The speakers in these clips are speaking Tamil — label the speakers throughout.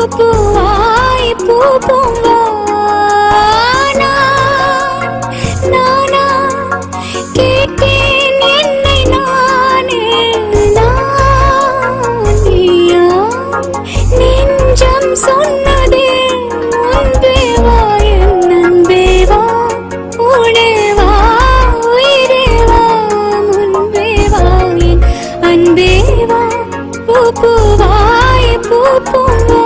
Speaker 1: பூவாய் பூ பூவானா நானா கேட்டேன் என்னை நானே நானியா நெஞ்சம் சொன்னதே அன்பே வா என் அன்பே வா உடே வா உயிரே வா முன்பே வா என் அன்பே வா பூ பூவாய் பூ பூவா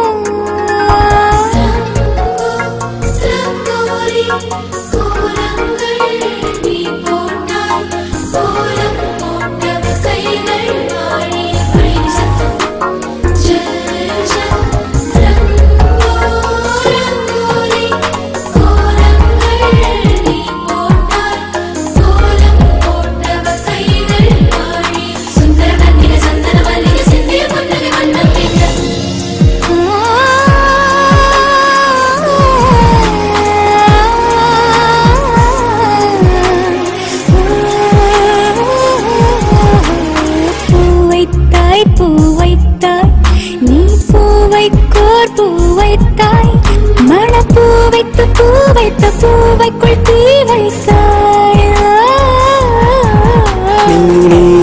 Speaker 1: பூவைக்குள் தீ வைத்தாய்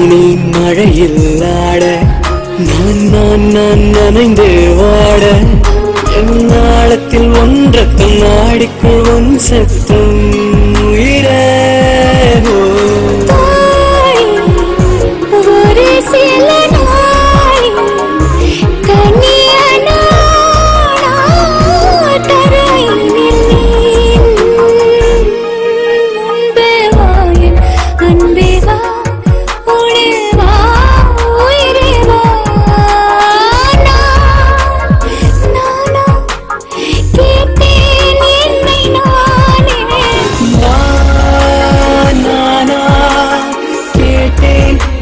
Speaker 2: நீ மழையில் ஆட நான் நனைந்து வாட என் நாளத்தில் ஒன்றத்தம் நாடிக்குள் ஒன் சத்தம் உயிரே
Speaker 1: ஒரு சில நாய் கனியனா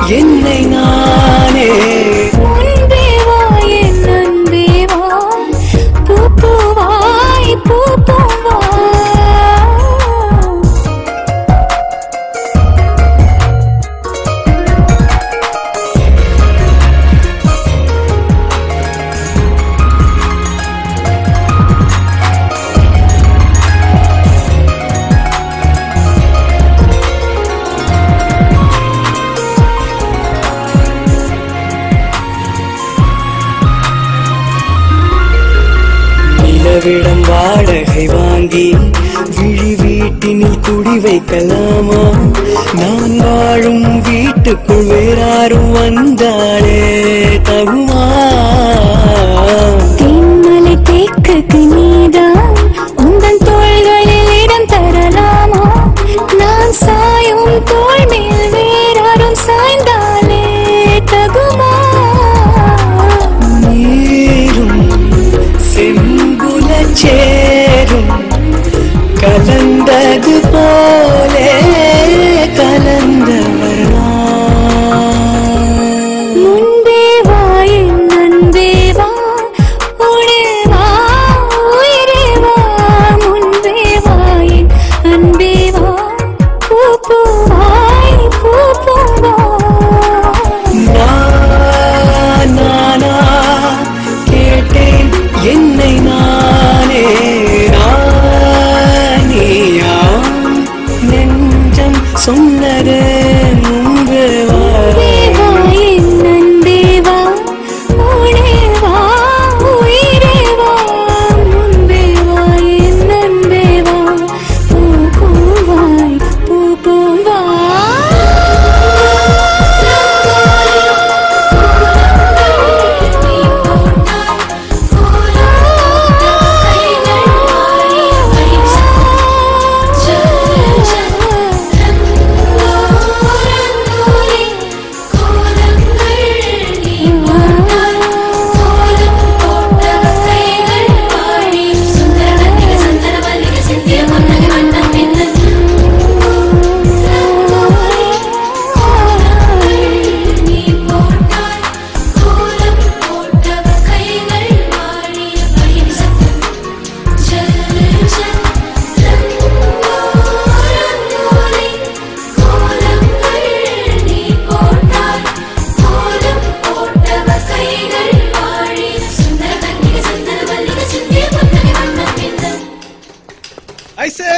Speaker 2: என்னை நானே
Speaker 1: முன்பே வா என் அன்பே வா பூ பூவாய் பூ பூவா
Speaker 2: விடம் வாடகை வாங்கி விழி வீட்டினில் குடி வைக்கலாமா நான் வாழும் வீட்டுக்குள் வேறாரும் வந்தாலே தகுமா
Speaker 1: தென்மலை தேக்குக்கு நீதான் உந்தன் தோள்களில் இடம் தரலாமா நான் சாயும் தோள் மேல் வேறாரும் சாய்ந்தாலே தகுமா
Speaker 2: நீரும் சேரும் கலந்தது போலே கலந்தவர்
Speaker 1: முன்பே வா என் அன்பே வா
Speaker 3: ஐசே